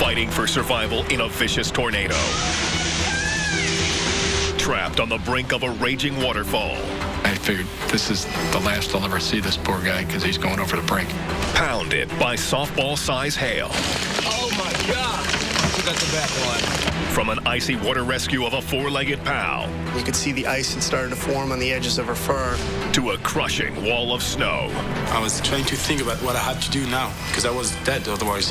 fighting for survival in a vicious tornado. Trapped on the brink of a raging waterfall. I figured this is the last I'll ever see this poor guy because he's going over the brink. Pounded by softball-size hail. Oh, my God. You got the back one. From an icy water rescue of a four-legged pal. You could see the ice had started to form on the edges of her fur. To a crushing wall of snow. I was trying to think about what I had to do now, because I was dead otherwise.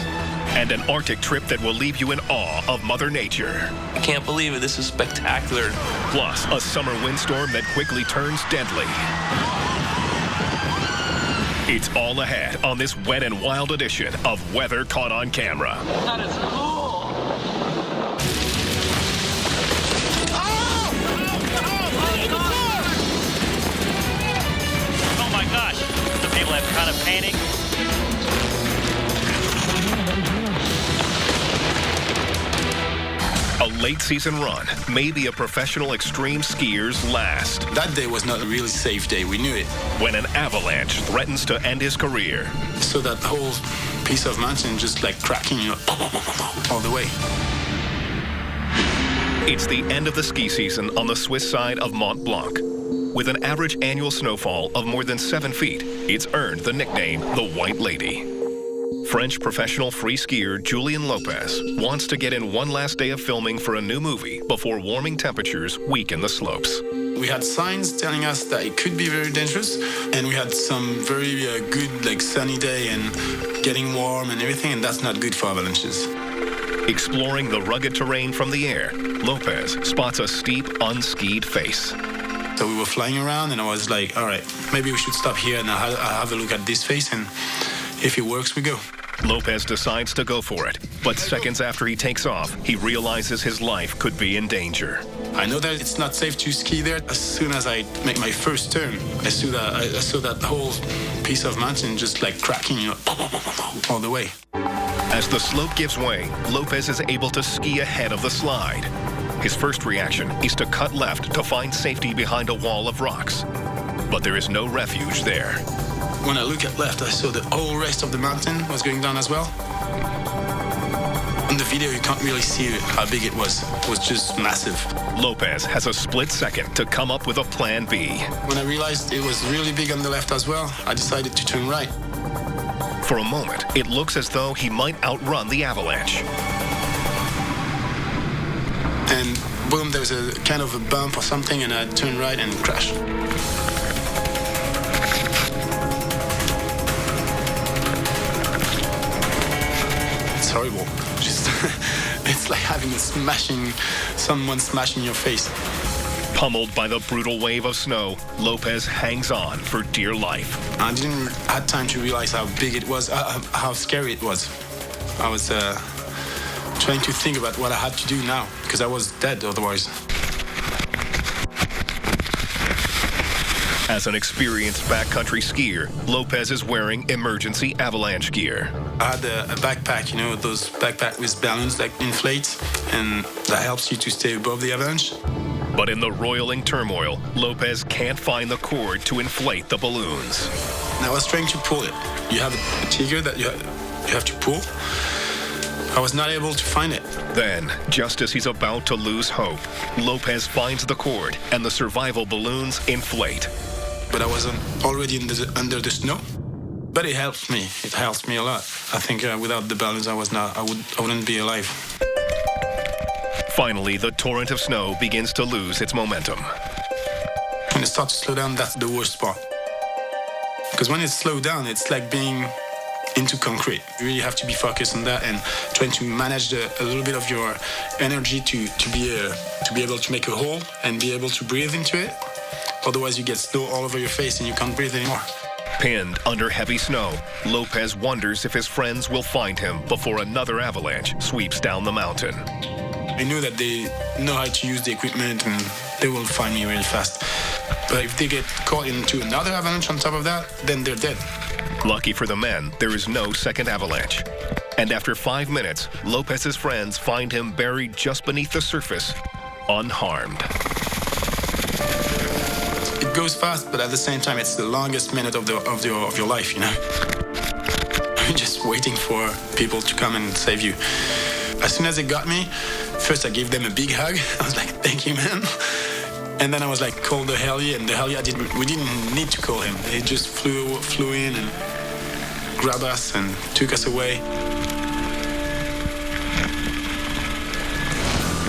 And an Arctic trip that will leave you in awe of Mother Nature. I can't believe it. This is spectacular. Plus, a summer windstorm that quickly turns deadly. It's all ahead on this wet and wild edition of Weather Caught on Camera. That is cool. Oh my gosh, the people have kind of panic. A late season run may be a professional extreme skier's last. That day was not a really safe day. We knew it. When an avalanche threatens to end his career. So that whole piece of mountain just like cracking, all the way. It's the end of the ski season on the Swiss side of Mont Blanc. With an average annual snowfall of more than 7 feet, it's earned the nickname the White Lady. French professional free skier Julien Lopez wants to get in one last day of filming for a new movie before warming temperatures weaken the slopes. We had signs telling us that it could be very dangerous, and we had some very good like sunny day and getting warm and everything, and that's not good for avalanches. Exploring the rugged terrain from the air, Lopez spots a steep, unskied face. So we were flying around, and I was like, all right, maybe we should stop here and I'll have a look at this face, and if it works, we go. Lopez decides to go for it, but seconds after he takes off, he realizes his life could be in danger. I know that it's not safe to ski there. As soon as I make my first turn, I saw that whole piece of mountain just like cracking, all the way. As the slope gives way, Lopez is able to ski ahead of the slide. His first reaction is to cut left to find safety behind a wall of rocks. But there is no refuge there. When I look at left, I saw the whole rest of the mountain was going down as well. On the video, you can't really see how big it was. It was just massive. Lopez has a split second to come up with a plan B. When I realized it was really big on the left as well, I decided to turn right. For a moment, it looks as though he might outrun the avalanche. And boom, there was a kind of a bump or something, and I turned right and crashed. It's horrible. Just it's like having someone smashing your face. Pummeled by the brutal wave of snow, Lopez hangs on for dear life. I didn't have time to realize how big it was, how scary it was. I was trying to think about what I had to do now, because I was dead otherwise. As an experienced backcountry skier, Lopez is wearing emergency avalanche gear. I had a backpack, those backpacks with balloons that inflate, and that helps you to stay above the avalanche. But in the roiling turmoil, Lopez can't find the cord to inflate the balloons. And I was trying to pull it. You have a trigger that you have to pull. I was not able to find it. Then, just as he's about to lose hope, Lopez finds the cord and the survival balloons inflate. But I wasn't already under the snow. But it helps me. It helps me a lot. I think without the balloons, I wouldn't be alive. Finally, the torrent of snow begins to lose its momentum. When it starts to slow down, that's the worst part. Because when it's slowed down, it's like being into concrete. You really have to be focused on that and trying to manage a little bit of your energy to be able to make a hole and be able to breathe into it. Otherwise, you get snow all over your face and you can't breathe anymore. Pinned under heavy snow, Lopez wonders if his friends will find him before another avalanche sweeps down the mountain. I knew that they know how to use the equipment and they will find me really fast. But if they get caught into another avalanche on top of that, then they're dead. Lucky for the men, there is no second avalanche. And after 5 minutes, Lopez's friends find him buried just beneath the surface, unharmed. It goes fast, but at the same time, it's the longest minute of your life, You're just waiting for people to come and save you. As soon as they got me, first I gave them a big hug. I was like, thank you, man. And then I was like, call the heli, and the heli, we didn't need to call him. He just flew in and grabbed us and took us away.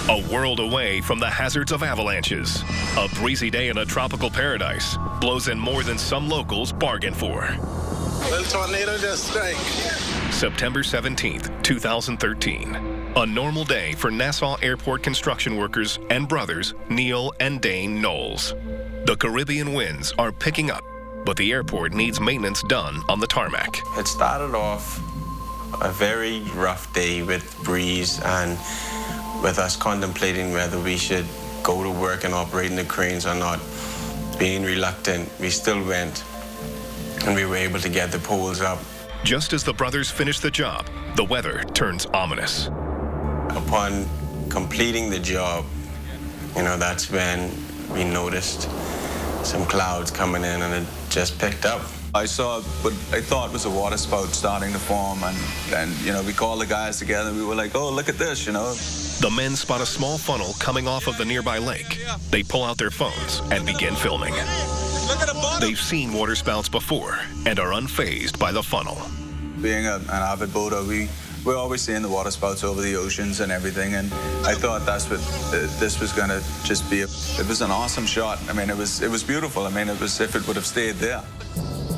A world away from the hazards of avalanches, a breezy day in a tropical paradise blows in more than some locals bargain for. Little tornado just strike. September 17th, 2013. A normal day for Nassau Airport construction workers and brothers Neil and Dane Knowles. The Caribbean winds are picking up, but the airport needs maintenance done on the tarmac. It started off a very rough day with breeze and with us contemplating whether we should go to work and operating the cranes or not. Being reluctant, we still went, and we were able to get the poles up. Just as the brothers finished the job, the weather turns ominous. Upon completing the job, that's when we noticed some clouds coming in, and it just picked up. I saw what I thought was a water spout starting to form, and we called the guys together, and we were like, oh, look at this, The men spot a small funnel coming off of the nearby lake. They pull out their phones and begin filming. They've seen water spouts before and are unfazed by the funnel. Being an avid boater, we're always seeing the water spouts over the oceans and everything, and I thought that's what this was going to just be. It was an awesome shot. I mean, it was beautiful. I mean, it was if it would have stayed there.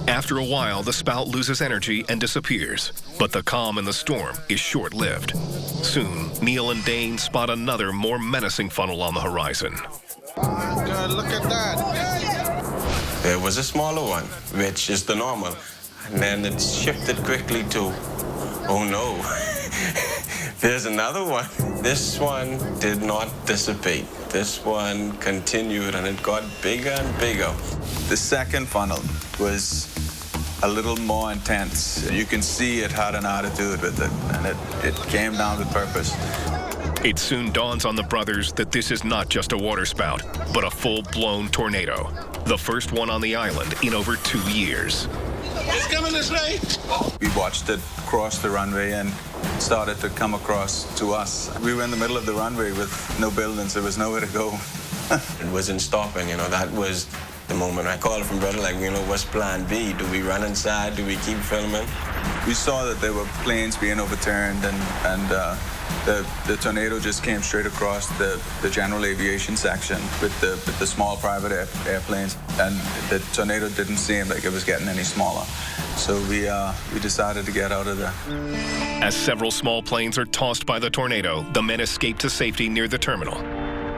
After a while, the spout loses energy and disappears, but the calm in the storm is short-lived. Soon, Neil and Dane spot another, more menacing funnel on the horizon. God, look at that. There was a smaller one, which is the normal, and then it shifted quickly to, oh no, there's another one. This one did not dissipate. This one continued, and it got bigger and bigger. The second funnel was a little more intense. You can see it had an attitude with it, and it came down with purpose. It soon dawns on the brothers that this is not just a water spout, but a full-blown tornado. The first one on the island in over 2 years. It's coming this way. We watched it cross the runway and started to come across to us. We were in the middle of the runway with no buildings. There was nowhere to go. It wasn't stopping, that was the moment I called from brother, like, what's plan B? Do we run inside? Do we keep filming? We saw that there were planes being overturned, and the tornado just came straight across the general aviation section with the small private airplanes, and the tornado didn't seem like it was getting any smaller. So we decided to get out of there. As several small planes are tossed by the tornado, the men escape to safety near the terminal.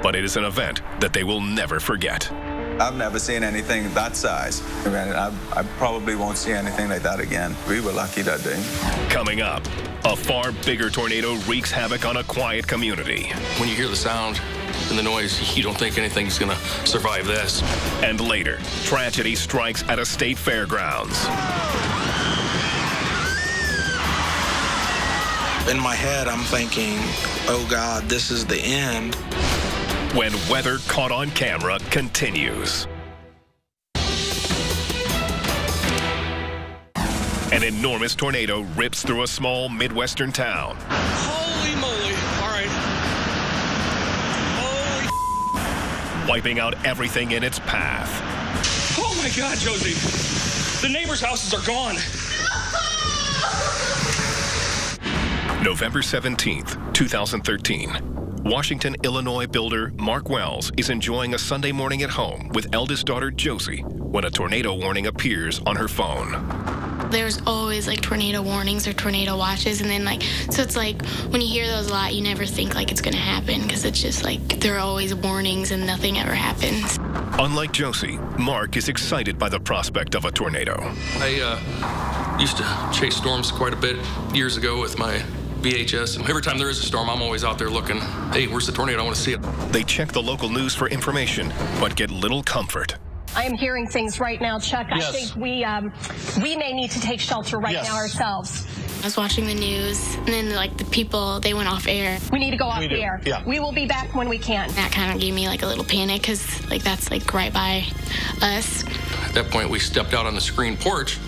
But it is an event that they will never forget. I've never seen anything that size. I mean, I probably won't see anything like that again. We were lucky that day. Coming up, a far bigger tornado wreaks havoc on a quiet community. When you hear the sound and the noise, you don't think anything's going to survive this. And later, tragedy strikes at a state fairgrounds. In my head, I'm thinking, oh God, this is the end. When weather caught on camera continues. An enormous tornado rips through a small Midwestern town. Holy moly. All right. Holy. Wiping out everything in its path. Oh, my God, Josie. The neighbors' houses are gone. November 17th, 2013. Washington, Illinois builder Mark Wells is enjoying a Sunday morning at home with eldest daughter Josie when a tornado warning appears on her phone. There's always tornado warnings or tornado watches, and then so it's when you hear those a lot, you never think it's gonna happen, because it's just there are always warnings and nothing ever happens. Unlike Josie, Mark is excited by the prospect of a tornado. I used to chase storms quite a bit years ago with my VHS, and every time there is a storm, I'm always out there looking, hey, where's the tornado? I want to see it. They check the local news for information, but get little comfort. I am hearing things right now, Chuck. Yes. I think we may need to take shelter right now ourselves. I was watching the news, and then the people, they went off air. We need to go off the air. Yeah. We will be back when we can. That kind of gave me a little panic, because that's right by us. At that point, we stepped out on the screen porch,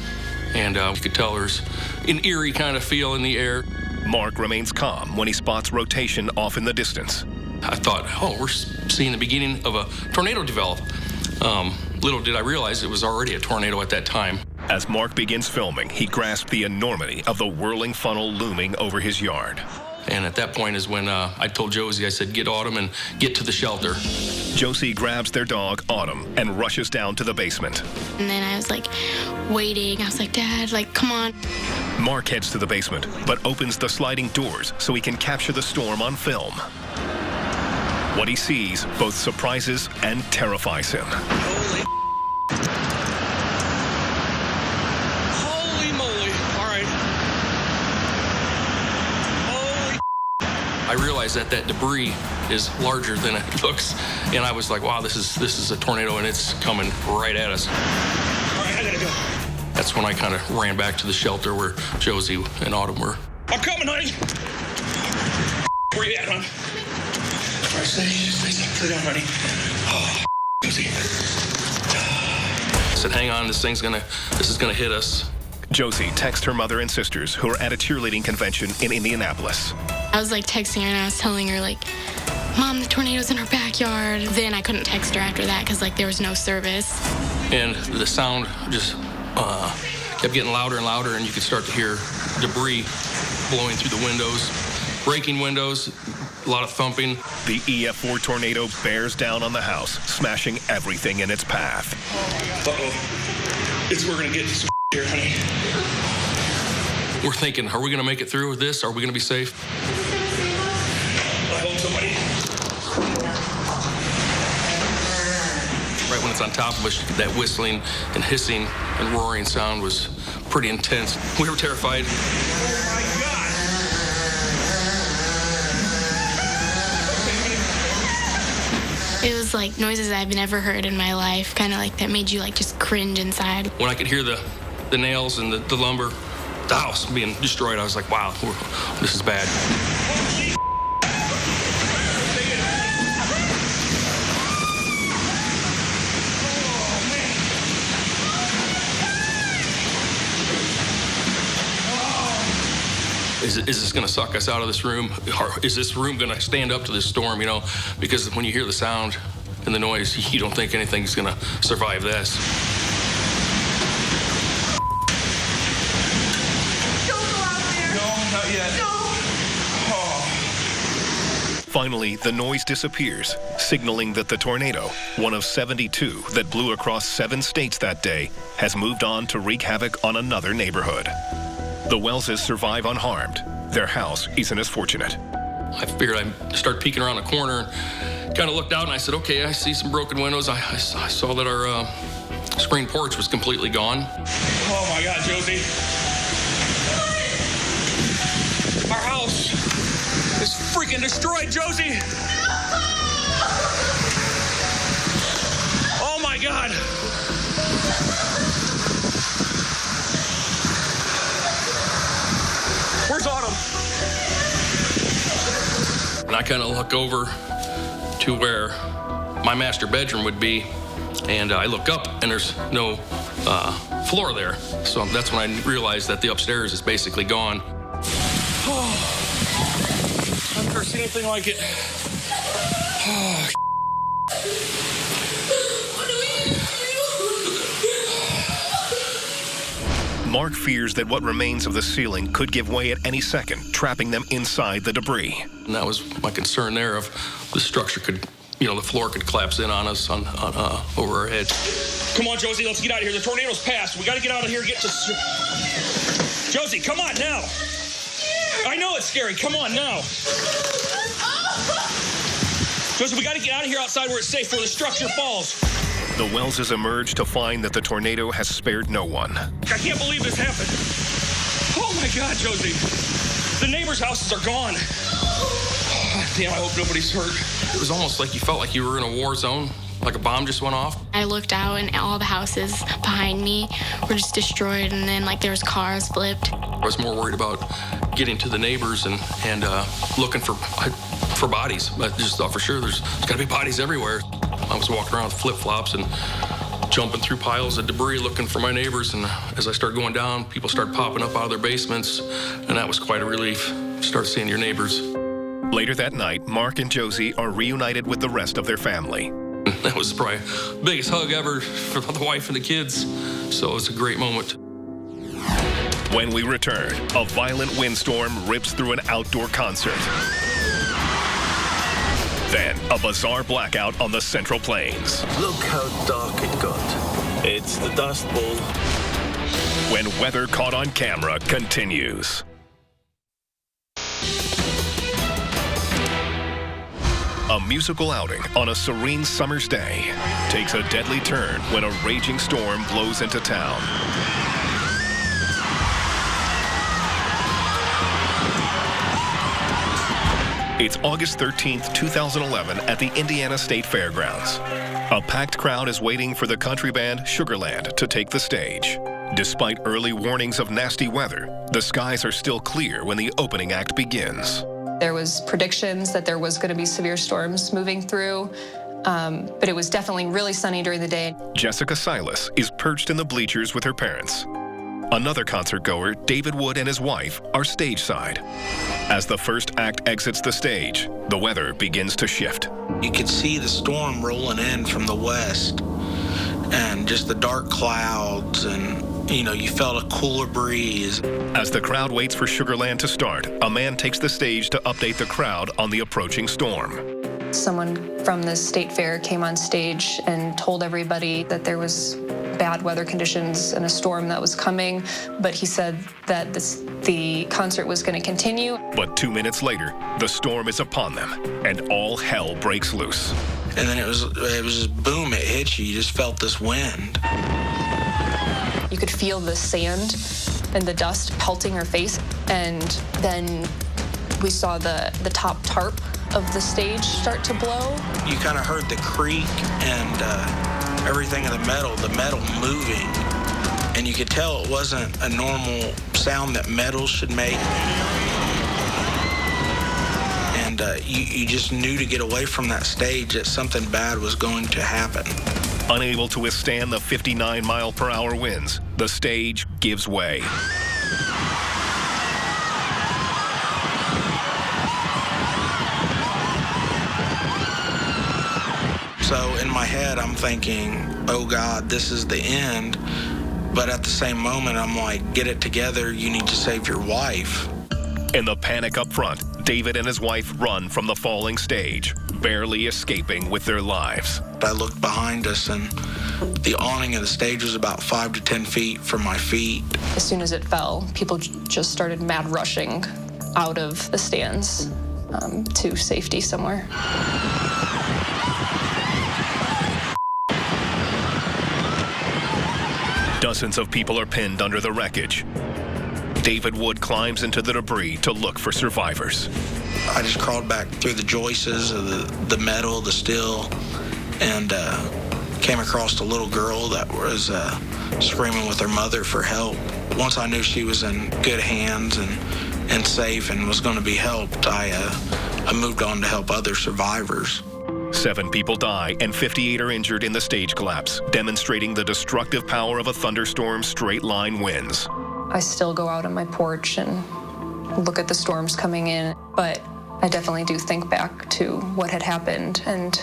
and you could tell there's an eerie kind of feel in the air. Mark remains calm when he spots rotation off in the distance. I thought, oh, we're seeing the beginning of a tornado develop. Little did I realize it was already a tornado at that time. As Mark begins filming, he grasped the enormity of the whirling funnel looming over his yard. And at that point is when I told Josie, I said, get Autumn and get to the shelter. Josie grabs their dog, Autumn, and rushes down to the basement. And then I was like waiting. I was like, Dad, like, come on. Mark heads to the basement, but opens the sliding doors so he can capture the storm on film. What he sees both surprises and terrifies him. Holy moly. All right. Holy. I realized that debris is larger than it looks, and I was like, wow, this is a tornado, and it's coming right at us. All right, I gotta go. That's when I kind of ran back to the shelter where Josie and Autumn were. I'm coming, honey. Where you at, hon? All right, stay down, honey. Oh, Josie. I said, hang on, this is gonna hit us. Josie texts her mother and sisters who are at a cheerleading convention in Indianapolis. I was like texting her and I was telling her like, Mom, the tornado's in our backyard. Then I couldn't text her after that because like there was no service. And the sound just kept getting louder and louder, and you could start to hear debris blowing through the windows, breaking windows, a lot of thumping. The EF4 tornado bears down on the house, smashing everything in its path. Uh-oh. We're gonna get some here, honey. We're thinking, are we gonna make it through with this? Are we gonna be safe? I hope somebody. Right when it's on top of us, that whistling and hissing and roaring sound was pretty intense. We were terrified. Oh my It was like noises I've never heard in my life, kind of like that made you like just cringe inside. When I could hear the nails and the lumber, the house being destroyed, I was like, wow, this is bad. Is this going to suck us out of this room? Or is this room going to stand up to this storm, you know? Because when you hear the sound and the noise, you don't think anything's going to survive this. Don't go out there. No, not yet. No. Finally, the noise disappears, signaling that the tornado, one of 72 that blew across 7 states that day, has moved on to wreak havoc on another neighborhood. The Welleses survive unharmed. Their house isn't as fortunate. I figured I'd start peeking around the corner and kind of looked out, and I said, okay, I see some broken windows. I saw that our screen porch was completely gone. Oh my God, Josie. Our house is freaking destroyed, Josie. Oh my God. Where's Autumn? And I kind of look over to where my master bedroom would be, and I look up, and there's no floor there. So that's when I realized that the upstairs is basically gone. Oh, I've never seen anything like it. Oh, Mark fears that what remains of the ceiling could give way at any second, trapping them inside the debris. And that was my concern there of the structure could, the floor could collapse in on us over our heads. Come on, Josie, let's get out of here. The tornado's passed. We got to get out of here and get to... Josie, come on now. I know it's scary. Come on now. Josie, we got to get out of here outside where it's safe before the structure falls. The Welleses emerge to find that the tornado has spared no one. I can't believe this happened. Oh my God, Josie. The neighbors' houses are gone. Oh, damn, I hope nobody's hurt. It was almost like you felt like you were in a war zone, like a bomb just went off. I looked out and all the houses behind me were just destroyed, and then like there was cars flipped. I was more worried about getting to the neighbors and looking for bodies. I just thought for sure there's got to be bodies everywhere. I was walking around with flip-flops and jumping through piles of debris looking for my neighbors, and as I started going down, people started popping up out of their basements, and that was quite a relief. start seeing your neighbors. Later that night, Mark and Josie are reunited with the rest of their family. That was probably the biggest hug ever for the wife and the kids. So it's a great moment. When we return, a violent windstorm rips through an outdoor concert. Then, a bizarre blackout on the Central Plains. Look how dark it got. It's the Dust Bowl. When Weather Caught on Camera continues. A musical outing on a serene summer's day takes a deadly turn when a raging storm blows into town. It's August 13th, 2011 at the Indiana State Fairgrounds. A packed crowd is waiting for the country band Sugarland to take the stage. Despite early warnings of nasty weather, the skies are still clear when the opening act begins. There was predictions that there was going to be severe storms moving through, but it was definitely really sunny during the day. Jessica Silas is perched in the bleachers with her parents. Another concertgoer, David Wood, and his wife are stage side. As the first act exits the stage, the weather begins to shift. You could see the storm rolling in from the west and just the dark clouds, and you felt a cooler breeze. As the crowd waits for Sugarland to start, a man takes the stage to update the crowd on the approaching storm. Someone from the state fair came on stage and told everybody that there was bad weather conditions and a storm that was coming, but he said that the concert was going to continue. But 2 minutes later, the storm is upon them, and all hell breaks loose. And then it was just boom, it hit you. You just felt this wind. You could feel the sand and the dust pelting her face, and then we saw the top tarp of the stage start to blow. You kind of heard the creak and everything in the metal moving, and you could tell it wasn't a normal sound that metal should make. And you just knew to get away from that stage that something bad was going to happen. Unable to withstand the 59-mile-per-hour winds, the stage gives way. So in my head, I'm thinking, oh God, this is the end. But at the same moment, I'm like, get it together. You need to save your wife. In the panic up front, David and his wife run from the falling stage, barely escaping with their lives. I looked behind us, and the awning of the stage was about 5 to 10 feet from my feet. As soon as it fell, people just started mad rushing out of the stands to safety somewhere. Dozens of people are pinned under the wreckage. David Wood climbs into the debris to look for survivors. I just crawled back through the joists of the metal, the steel, and came across a little girl that was screaming with her mother for help. Once I knew she was in good hands and safe and was going to be helped, I moved on to help other survivors. 7 people die and 58 are injured in the stage collapse, demonstrating the destructive power of a thunderstorm's straight-line winds. I still go out on my porch and look at the storms coming in, but I definitely do think back to what had happened and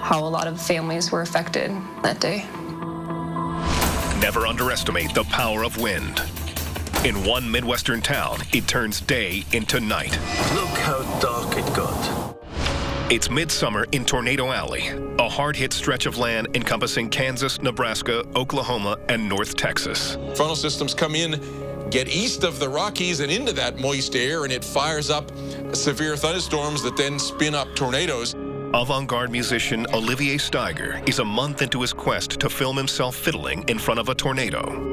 how a lot of families were affected that day. Never underestimate the power of wind. In one Midwestern town, it turns day into night. Look how dark it got. It's midsummer in Tornado Alley, a hard-hit stretch of land encompassing Kansas, Nebraska, Oklahoma, and North Texas. Frontal systems come in, get east of the Rockies and into that moist air, and it fires up severe thunderstorms that then spin up tornadoes. Avant-garde musician Olivier Steiger is a month into his quest to film himself fiddling in front of a tornado.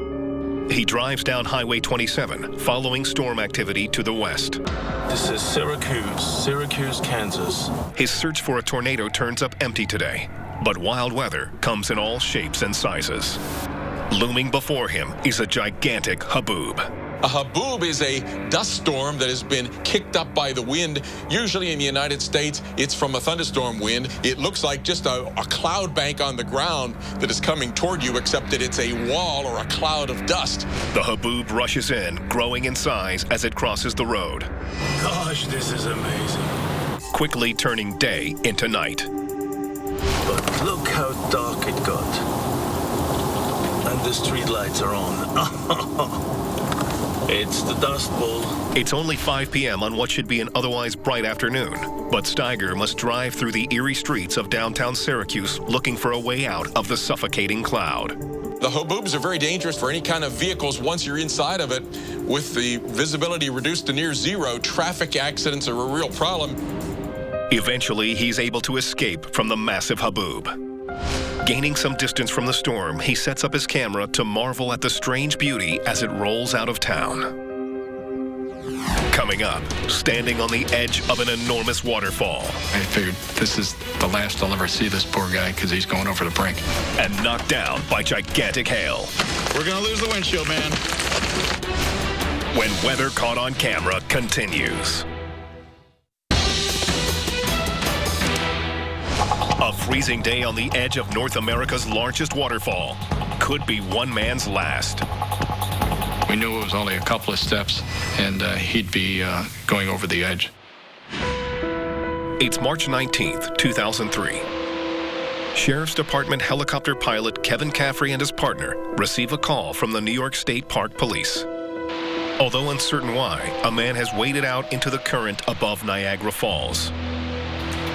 He drives down Highway 27, following storm activity to the west. This is Syracuse, Kansas. His search for a tornado turns up empty today, but wild weather comes in all shapes and sizes. Looming before him is a gigantic haboob. A haboob is a dust storm that has been kicked up by the wind. Usually in the United States, it's from a thunderstorm wind. It looks like just a cloud bank on the ground that is coming toward you, except that it's a wall or a cloud of dust. The haboob rushes in, growing in size as it crosses the road. Gosh, this is amazing. Quickly turning day into night. But look how dark it got. And the street lights are on. It's the Dust Bowl. It's only 5 p.m. on what should be an otherwise bright afternoon, but Steiger must drive through the eerie streets of downtown Syracuse looking for a way out of the suffocating cloud. The haboobs are very dangerous for any kind of vehicles once you're inside of it. With the visibility reduced to near zero, traffic accidents are a real problem. Eventually, he's able to escape from the massive haboob. Gaining some distance from the storm, he sets up his camera to marvel at the strange beauty as it rolls out of town. Coming up, standing on the edge of an enormous waterfall. I figured this is the last I'll ever see this poor guy because he's going over the brink. And knocked down by gigantic hail. We're going to lose the windshield, man. When Weather Caught on Camera continues. A freezing day on the edge of North America's largest waterfall could be one man's last. We knew it was only a couple of steps, and he'd be going over the edge. It's March 19th, 2003. Sheriff's Department helicopter pilot Kevin Caffrey and his partner receive a call from the New York State Park Police. Although uncertain why, a man has waded out into the current above Niagara Falls.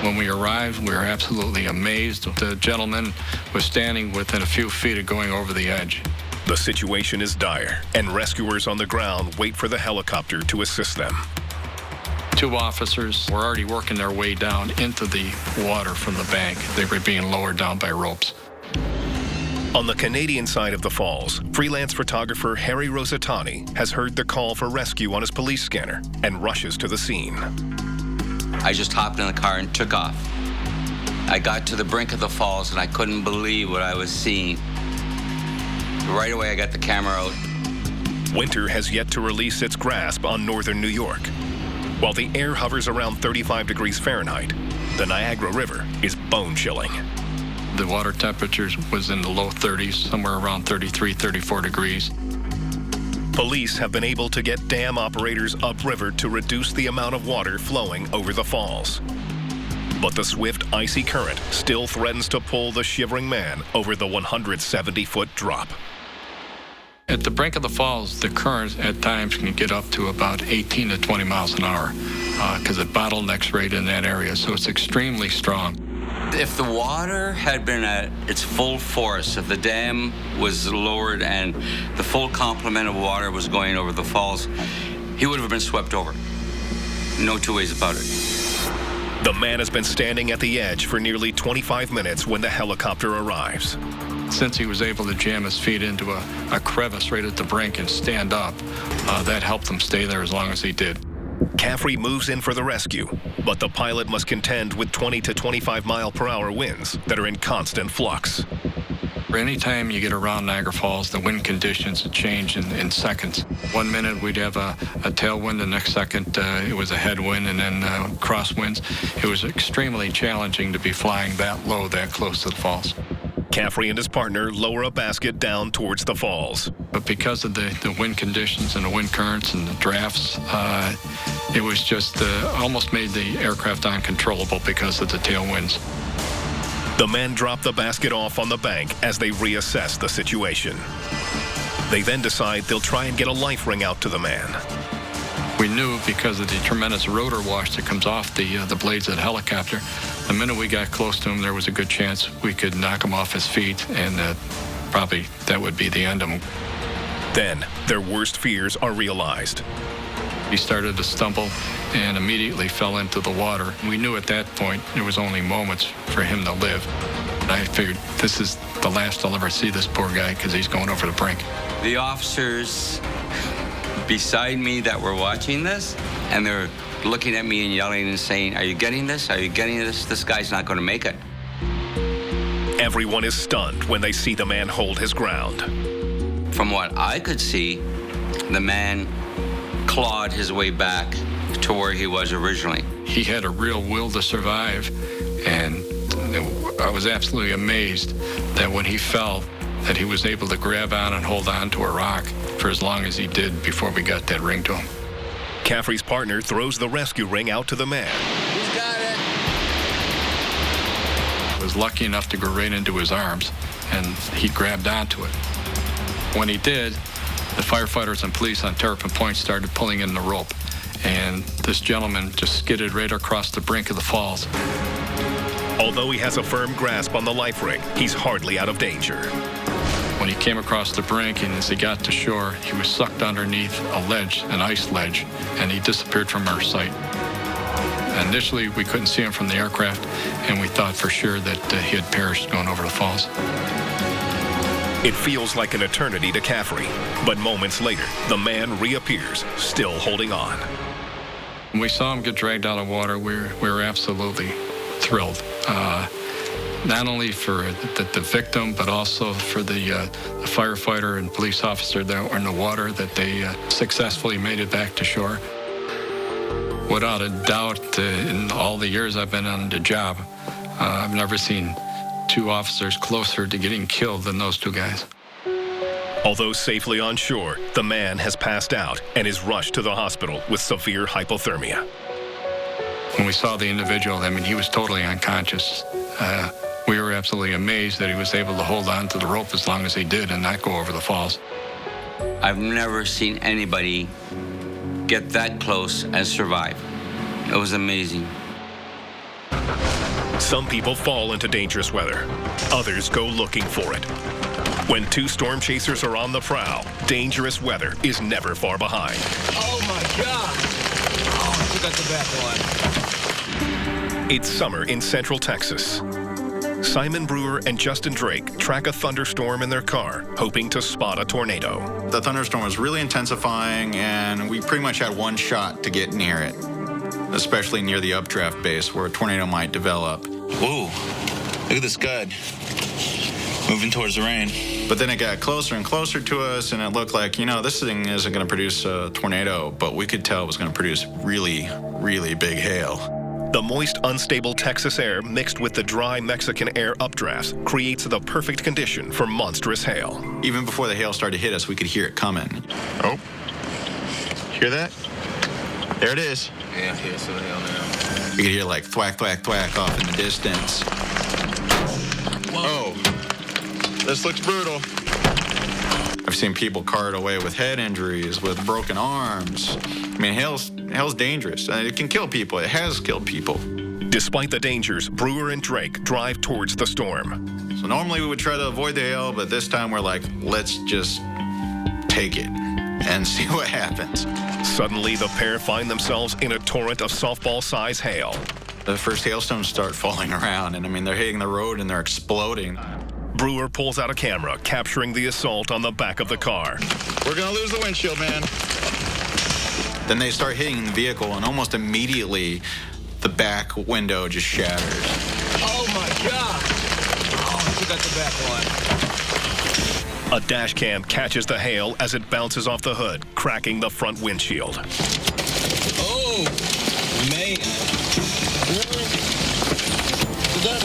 When we arrived, we were absolutely amazed. The gentleman was standing within a few feet of going over the edge. The situation is dire, and rescuers on the ground wait for the helicopter to assist them. 2 officers were already working their way down into the water from the bank. They were being lowered down by ropes. On the Canadian side of the falls, freelance photographer Harry Rosatani has heard the call for rescue on his police scanner and rushes to the scene. I just hopped in the car and took off. I got to the brink of the falls and I couldn't believe what I was seeing. Right away, I got the camera out. Winter has yet to release its grasp on northern New York. While the air hovers around 35 degrees Fahrenheit, the Niagara River is bone-chilling. The water temperature was in the low 30s, somewhere around 33, 34 degrees. Police have been able to get dam operators upriver to reduce the amount of water flowing over the falls. But the swift, icy current still threatens to pull the shivering man over the 170-foot drop. At the brink of the falls, the current at times can get up to about 18 to 20 miles an hour because it bottlenecks right in that area, so it's extremely strong. If the water had been at its full force, if the dam was lowered and the full complement of water was going over the falls, he would have been swept over. No two ways about it. The man has been standing at the edge for nearly 25 minutes when the helicopter arrives. Since he was able to jam his feet into a crevice right at the brink and stand up, that helped him stay there as long as he did. Caffrey moves in for the rescue, but the pilot must contend with 20 to 25 mile-per-hour winds that are in constant flux. Anytime you get around Niagara Falls, the wind conditions change in seconds. 1 minute we'd have a tailwind, the next second it was a headwind, and then crosswinds. It was extremely challenging to be flying that low, that close to the falls. Caffrey and his partner lower a basket down towards the falls. But because of the wind conditions and the wind currents and the drafts, it was just almost made the aircraft uncontrollable because of the tailwinds. The men drop the basket off on the bank as they reassess the situation. They then decide they'll try and get a life ring out to the man. We knew because of the tremendous rotor wash that comes off the blades of the helicopter, the minute we got close to him, there was a good chance we could knock him off his feet, and probably that would be the end of him. Then, their worst fears are realized. He started to stumble and immediately fell into the water. We knew at that point there was only moments for him to live. And I figured this is the last I'll ever see this poor guy because he's going over the brink. The officers beside me that were watching this, and they're looking at me and yelling and saying, "Are you getting this? Are you getting this? This guy's not going to make it." Everyone is stunned when they see the man hold his ground. From what I could see, The man clawed his way back to where he was originally. He had a real will to survive, and I was absolutely amazed that when he fell, that he was able to grab on and hold on to a rock for as long as he did before we got that ring to him. Caffrey's partner throws the rescue ring out to the man. He's got it. I was lucky enough to go right into his arms, and he grabbed onto it. When he did, the firefighters and police on Terrapin Point started pulling in the rope, and this gentleman just skidded right across the brink of the falls. Although he has a firm grasp on the life ring, he's hardly out of danger. When he came across the brink and as he got to shore, he was sucked underneath a ledge, an ice ledge, and he disappeared from our sight. Initially, we couldn't see him from the aircraft, and we thought for sure that he had perished going over the falls. It feels like an eternity to Caffrey, but moments later, the man reappears, still holding on. When we saw him get dragged out of water, we were absolutely thrilled. Not only for the victim, but also for the firefighter and police officer that were in the water, that they successfully made it back to shore. Without a doubt, in all the years I've been on the job, I've never seen two officers closer to getting killed than those two guys. Although safely on shore, the man has passed out and is rushed to the hospital with severe hypothermia. When we saw the individual, I mean, he was totally unconscious. We were absolutely amazed that he was able to hold on to the rope as long as he did and not go over the falls. I've never seen anybody get that close and survive. It was amazing. Some people fall into dangerous weather. Others go looking for it. When two storm chasers are on the prowl, dangerous weather is never far behind. Oh, my God. Oh, I took out the back one. It's summer in Central Texas. Simon Brewer and Justin Drake track a thunderstorm in their car, hoping to spot a tornado. The thunderstorm was really intensifying, and we pretty much had one shot to get near it, especially near the updraft base where a tornado might develop. Whoa, look at the scud. Moving towards the rain. But then it got closer and closer to us, and it looked like, this thing isn't going to produce a tornado, but we could tell it was going to produce really, really big hail. The moist, unstable Texas air mixed with the dry Mexican air updrafts creates the perfect condition for monstrous hail. Even before the hail started to hit us, we could hear it coming. Oh, hear that? There it is. Yeah, I hear some hail now. You could hear like thwack, thwack, thwack off in the distance. Whoa. Oh, this looks brutal. I've seen people carted away with head injuries, with broken arms. I mean, hail's dangerous. It can kill people. It has killed people. Despite the dangers, Brewer and Drake drive towards the storm. So normally we would try to avoid the hail, but this time we're like, let's just take it and see what happens. Suddenly, the pair find themselves in a torrent of softball-size hail. The first hailstones start falling around, and I mean, they're hitting the road and they're exploding. Brewer pulls out a camera, capturing the assault on the back of the car. We're gonna lose the windshield, man. Then they start hitting the vehicle, and almost immediately, the back window just shatters. Oh, my God. Oh, I took out the back one. A dash cam catches the hail as it bounces off the hood, cracking the front windshield. Oh, man. Was that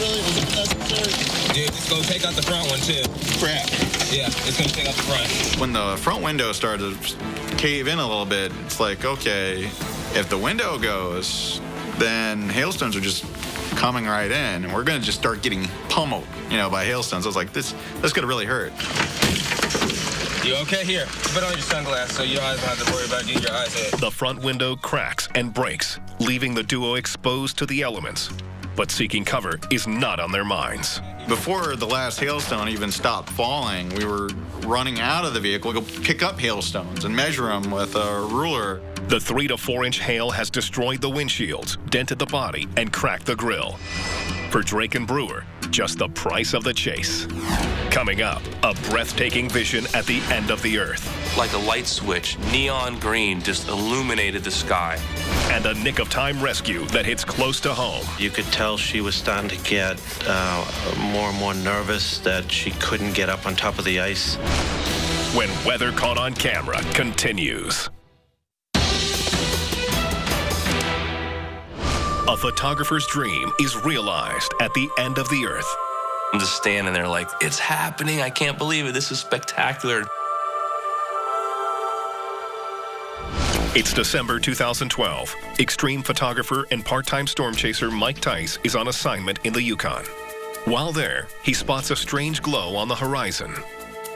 necessary? Dude, it's going to take out the front one, too. Crap. Yeah, it's going to take out the front. When the front window started to cave in a little bit, it's like, okay, if the window goes, then hailstones are just coming right in, and we're going to just start getting pummeled, by hailstones. I was like, this could really hurt. You okay? Here, put on your sunglasses so your eyes don't have to worry about getting your eyes hit. The front window cracks and breaks, leaving the duo exposed to the elements. But seeking cover is not on their minds. Before the last hailstone even stopped falling, we were running out of the vehicle to go pick up hailstones and measure them with a ruler. The 3 to 4 inch hail has destroyed the windshields, dented the body, and cracked the grille. For Drake and Brewer, just the price of the chase. Coming up, a breathtaking vision at the end of the earth. Like a light switch, neon green just illuminated the sky. And a nick-of-time rescue that hits close to home. You could tell she was starting to get more and more nervous, that she couldn't get up on top of the ice. when Weather Caught on Camera continues. A photographer's dream is realized at the end of the earth. I'm just standing there like, it's happening. I can't believe it. This is spectacular. It's December 2012. Extreme photographer and part-time storm chaser Mike Tice is on assignment in the Yukon. While there, he spots a strange glow on the horizon.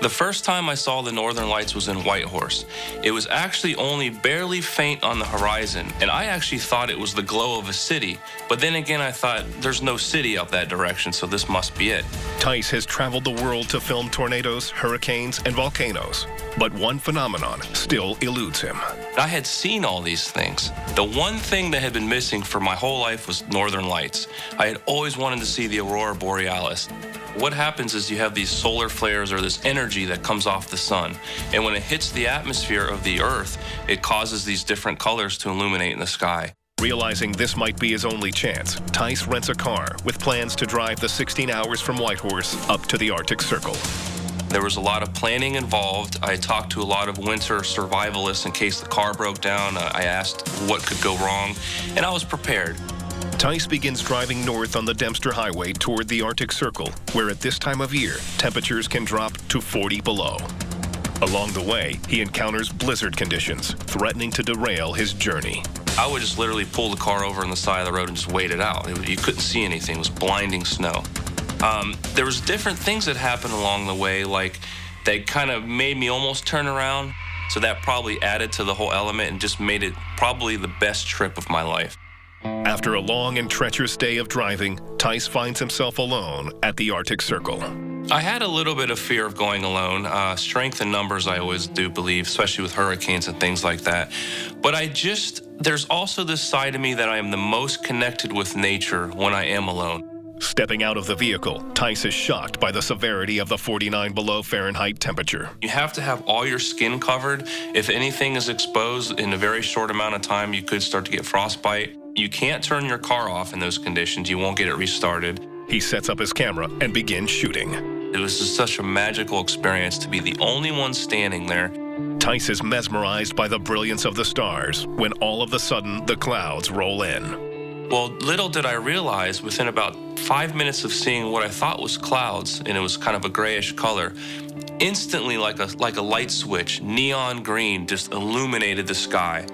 The first time I saw the Northern Lights was in Whitehorse. It was actually only barely faint on the horizon, and I actually thought it was the glow of a city. But then again, I thought, there's no city out that direction, so this must be it. Tice has traveled the world to film tornadoes, hurricanes, and volcanoes. But one phenomenon still eludes him. I had seen all these things. The one thing that had been missing for my whole life was Northern Lights. I had always wanted to see the Aurora Borealis. What happens is you have these solar flares or this energy that comes off the sun. And when it hits the atmosphere of the Earth, it causes these different colors to illuminate in the sky. Realizing this might be his only chance, Tice rents a car with plans to drive the 16 hours from Whitehorse up to the Arctic Circle. There was a lot of planning involved. I talked to a lot of winter survivalists in case the car broke down. I asked what could go wrong, and I was prepared. Tice begins driving north on the Dempster Highway toward the Arctic Circle, where at this time of year, temperatures can drop to 40 below. Along the way, he encounters blizzard conditions, threatening to derail his journey. I would just literally pull the car over on the side of the road and just wait it out. You couldn't see anything. It was blinding snow. There was different things that happened along the way, like they kind of made me almost turn around. So that probably added to the whole element and just made it probably the best trip of my life. After a long and treacherous day of driving, Tice finds himself alone at the Arctic Circle. I had a little bit of fear of going alone. Strength in numbers, I always do believe, especially with hurricanes and things like that. But there's also this side of me that I am the most connected with nature when I am alone. Stepping out of the vehicle, Tice is shocked by the severity of the 49 below Fahrenheit temperature. You have to have all your skin covered. If anything is exposed in a very short amount of time, you could start to get frostbite. You can't turn your car off in those conditions. You won't get it restarted. He sets up his camera and begins shooting. It was just such a magical experience to be the only one standing there. Tice is mesmerized by the brilliance of the stars when all of a sudden the clouds roll in. Well, little did I realize, within about 5 minutes of seeing what I thought was clouds, and it was kind of a grayish color, instantly like a light switch, neon green just illuminated the sky.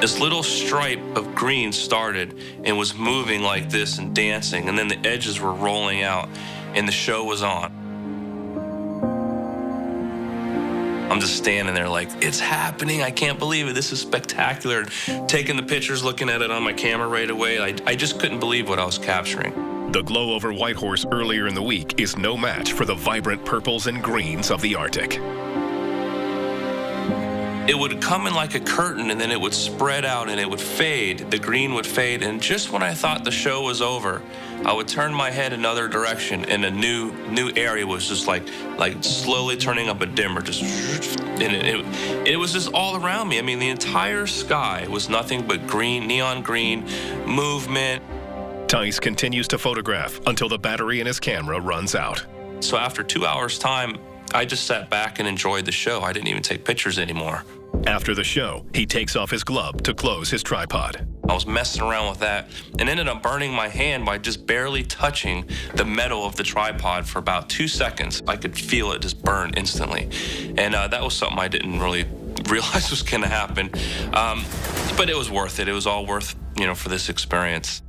This little stripe of green started and was moving like this and dancing, and then the edges were rolling out, and the show was on. I'm just standing there like, it's happening. I can't believe it. This is spectacular. Taking the pictures, looking at it on my camera right away. I just couldn't believe what I was capturing. The glow over Whitehorse earlier in the week is no match for the vibrant purples and greens of the Arctic. It would come in like a curtain, and then it would spread out and it would fade. The green would fade, and just when I thought the show was over, I would turn my head another direction, and a new area was just like slowly turning up a dimmer, and it was just all around me. I mean, the entire sky was nothing but green, neon green, movement. Tice continues to photograph until the battery in his camera runs out. So after 2 hours' time, I just sat back and enjoyed the show. I didn't even take pictures anymore. After the show, he takes off his glove to close his tripod. I was messing around with that and ended up burning my hand by just barely touching the metal of the tripod for about 2 seconds. I could feel it just burn instantly. And that was something I didn't really realize was going to happen. But it was worth it. It was all worth, for this experience.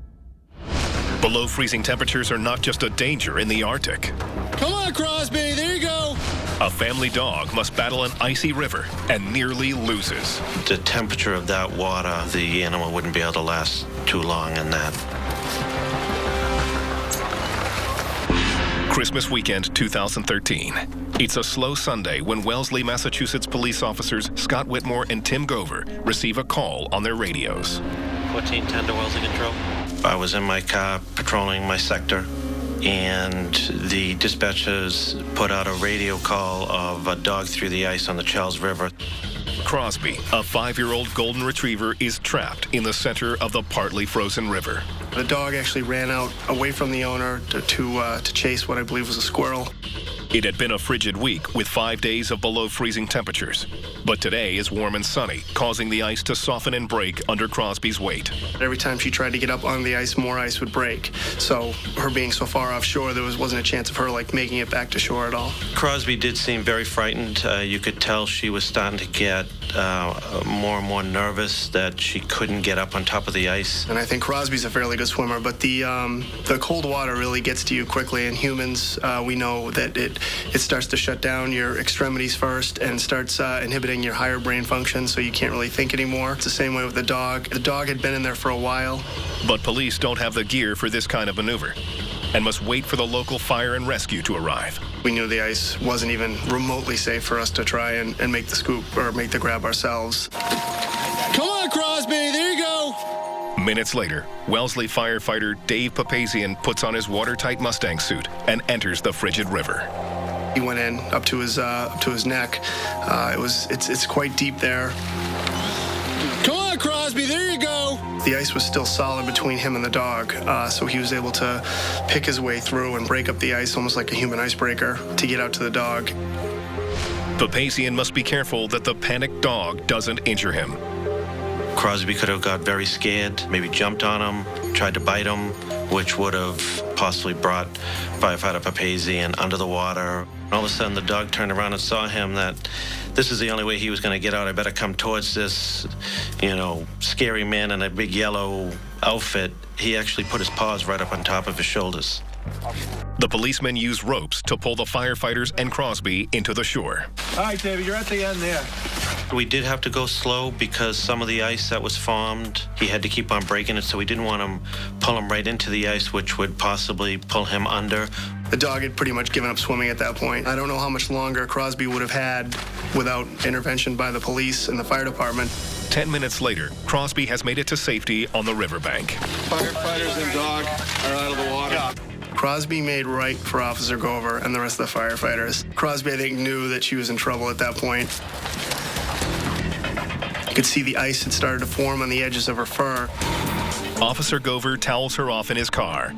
Below freezing temperatures are not just a danger in the Arctic. Come on, Crosby, there you go. A family dog must battle an icy river and nearly loses. The temperature of that water, the animal wouldn't be able to last too long in that. Christmas weekend 2013. It's a slow Sunday when Wellesley, Massachusetts police officers Scott Whitmore and Tim Gover receive a call on their radios. 1410 to Wellesley Control. I was in my car patrolling my sector, and the dispatchers put out a radio call of a dog through the ice on the Charles River. Crosby, a 5-year-old golden retriever, is trapped in the center of the partly frozen river. The dog actually ran out away from the owner to chase what I believe was a squirrel. It had been a frigid week with 5 days of below freezing temperatures. But today is warm and sunny, causing the ice to soften and break under Crosby's weight. Every time she tried to get up on the ice, more ice would break. So her being so far offshore, there wasn't a chance of her making it back to shore at all. Crosby did seem very frightened. You could tell she was starting to get more and more nervous that she couldn't get up on top of the ice. And I think Crosby's a fairly good swimmer, but the cold water really gets to you quickly. And humans, we know that it starts to shut down your extremities first and starts inhibiting your higher brain function, so you can't really think anymore. It's the same way with the dog. The dog had been in there for a while. But police don't have the gear for this kind of maneuver and must wait for the local fire and rescue to arrive. We knew the ice wasn't even remotely safe for us to try and make the scoop or make the grab ourselves. Come on, Crosby, there you go. Minutes later, Wellesley firefighter Dave Papazian puts on his watertight Mustang suit and enters the frigid river. He went in up to his neck. It's quite deep there. Come on, Crosby, there you go. The ice was still solid between him and the dog, so he was able to pick his way through and break up the ice almost like a human icebreaker to get out to the dog. Papazian must be careful that the panicked dog doesn't injure him. Crosby could have got very scared, maybe jumped on him, tried to bite him, which would have possibly brought firefighter Papazian under the water. All of a sudden, the dog turned around and saw him that this is the only way he was going to get out. I better come towards this, scary man in a big yellow outfit. He actually put his paws right up on top of his shoulders. The policemen used ropes to pull the firefighters and Crosby into the shore. All right, David, you're at the end there. We did have to go slow because some of the ice that was formed, he had to keep on breaking it, so we didn't want to pull him right into the ice, which would possibly pull him under. The dog had pretty much given up swimming at that point. I don't know how much longer Crosby would have had without intervention by the police and the fire department. 10 minutes later, Crosby has made it to safety on the riverbank. Firefighters and dog are out of the water. Crosby made right for Officer Gover and the rest of the firefighters. Crosby, I think, knew that she was in trouble at that point. You could see the ice had started to form on the edges of her fur. Officer Gover towels her off in his car.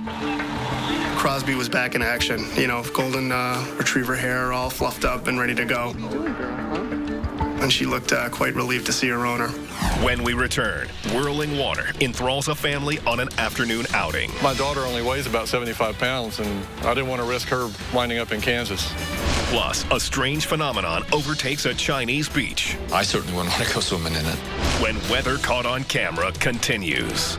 Crosby was back in action, golden retriever hair all fluffed up and ready to go. And she looked quite relieved to see her owner. When we return, whirling water enthralls a family on an afternoon outing. My daughter only weighs about 75 pounds, and I didn't want to risk her winding up in Kansas. Plus, a strange phenomenon overtakes a Chinese beach. I certainly wouldn't want to go swimming in it. When Weather Caught on Camera continues.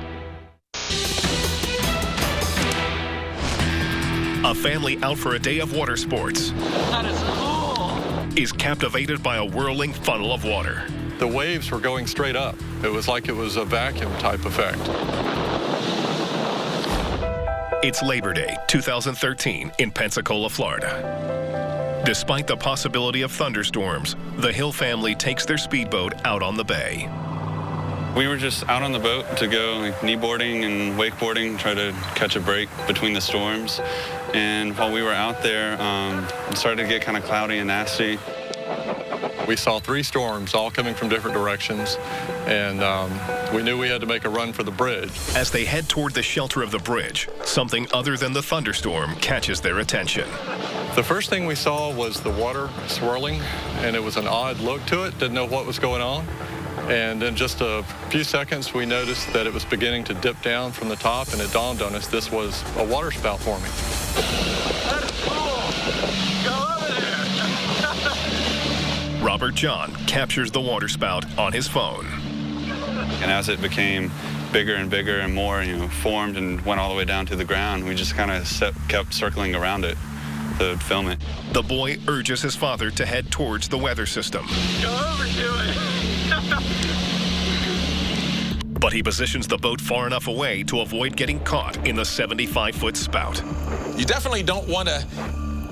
A family out for a day of water sports That is cool. is captivated by a whirling funnel of water. The waves were going straight up. It was like it was a vacuum type effect. It's Labor Day 2013 in Pensacola, Florida. Despite the possibility of thunderstorms, the Hill family takes their speedboat out on the bay. We were just out on the boat to go kneeboarding and wakeboarding, try to catch a break between the storms. And while we were out there, it started to get kind of cloudy and nasty. We saw 3 storms, all coming from different directions, and we knew we had to make a run for the bridge. As they head toward the shelter of the bridge, something other than the thunderstorm catches their attention. The first thing we saw was the water swirling, and it was an odd look to it, didn't know what was going on. And in just a few seconds, we noticed that it was beginning to dip down from the top, and it dawned on us this was a water spout forming. That's cool. Go over there. Robert John captures the water spout on his phone. And as it became bigger and bigger and more, formed and went all the way down to the ground, we just kind of kept circling around it to film it. The boy urges his father to head towards the weather system. Go over to it. But he positions the boat far enough away to avoid getting caught in the 75-foot spout. You definitely don't want to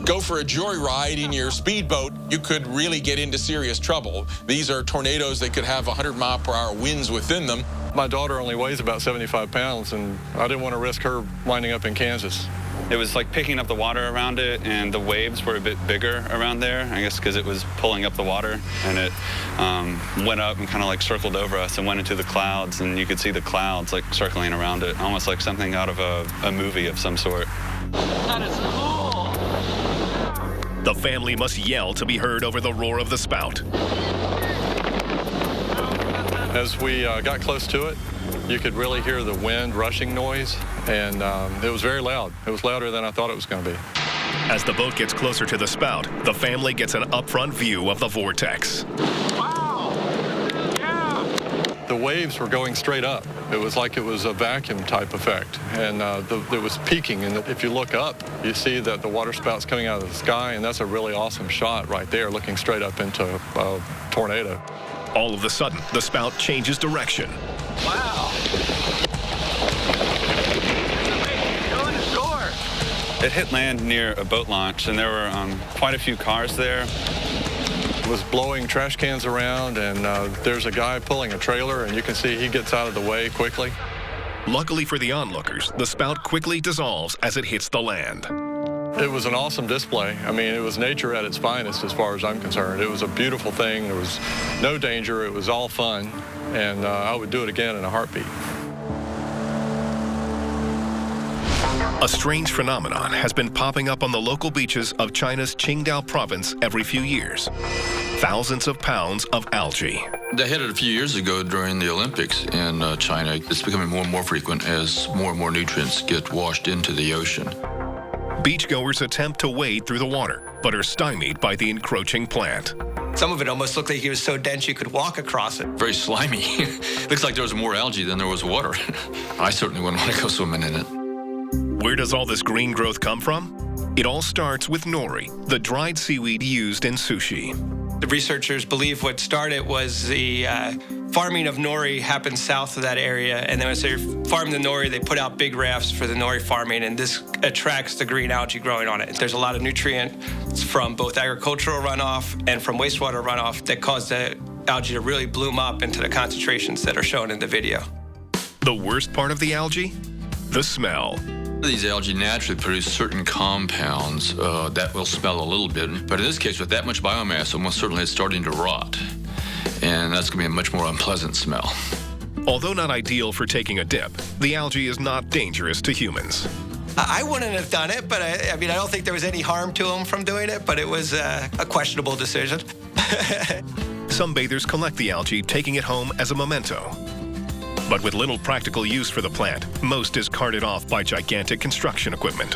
go for a joyride in your speedboat. You could really get into serious trouble. These are tornadoes that could have 100-mile-per-hour winds within them. My daughter only weighs about 75 pounds, and I didn't want to risk her winding up in Kansas. It was like picking up the water around it, and the waves were a bit bigger around there, I guess because it was pulling up the water, and it went up and kind of like circled over us and went into the clouds, and you could see the clouds like circling around it, almost like something out of a movie of some sort. That is cool. The family must yell to be heard over the roar of the spout. As we got close to it, you could really hear the wind rushing noise, and it was very loud. It was louder than I thought it was going to be. As the boat gets closer to the spout, the family gets an up-front view of the vortex. Wow. Yeah. The waves were going straight up. It was like it was a vacuum type effect, and it was peaking. And if you look up, you see that the water spout's coming out of the sky, and that's a really awesome shot right there, looking straight up into a tornado. All of a sudden, the spout changes direction. Wow. Go in the store. It hit land near a boat launch, and there were quite a few cars there. It was blowing trash cans around, and there's a guy pulling a trailer, and you can see he gets out of the way quickly. Luckily for the onlookers, the spout quickly dissolves as it hits the land. It was an awesome display. I mean, it was nature at its finest as far as I'm concerned. It was a beautiful thing. There was no danger. It was all fun, and I would do it again in a heartbeat. A strange phenomenon has been popping up on the local beaches of China's Qingdao province every few years. Thousands of pounds of algae. They had it a few years ago during the Olympics in China. It's becoming more and more frequent as more and more nutrients get washed into the ocean. Beachgoers attempt to wade through the water, but are stymied by the encroaching plant. Some of it almost looked like it was so dense you could walk across it. Very slimy. Looks like there was more algae than there was water. I certainly wouldn't want to go swimming in it. Where does all this green growth come from? It all starts with nori, the dried seaweed used in sushi. The researchers believe what started was the farming of nori happened south of that area, and then as they farm the nori, they put out big rafts for the nori farming, and this attracts the green algae growing on it. There's a lot of nutrients from both agricultural runoff and from wastewater runoff that cause the algae to really bloom up into the concentrations that are shown in the video. The worst part of the algae? The smell. These algae naturally produce certain compounds that will smell a little bit, but in this case, with that much biomass, almost certainly it's starting to rot, and that's going to be a much more unpleasant smell. Although not ideal for taking a dip, the algae is not dangerous to humans. I wouldn't have done it, but I mean, I don't think there was any harm to him from doing it, but it was a questionable decision. Some bathers collect the algae, taking it home as a memento. But with little practical use for the plant, most is carted off by gigantic construction equipment.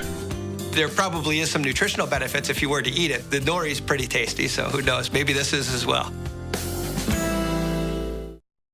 There probably is some nutritional benefits if you were to eat it. The nori is pretty tasty, so who knows? Maybe this is as well.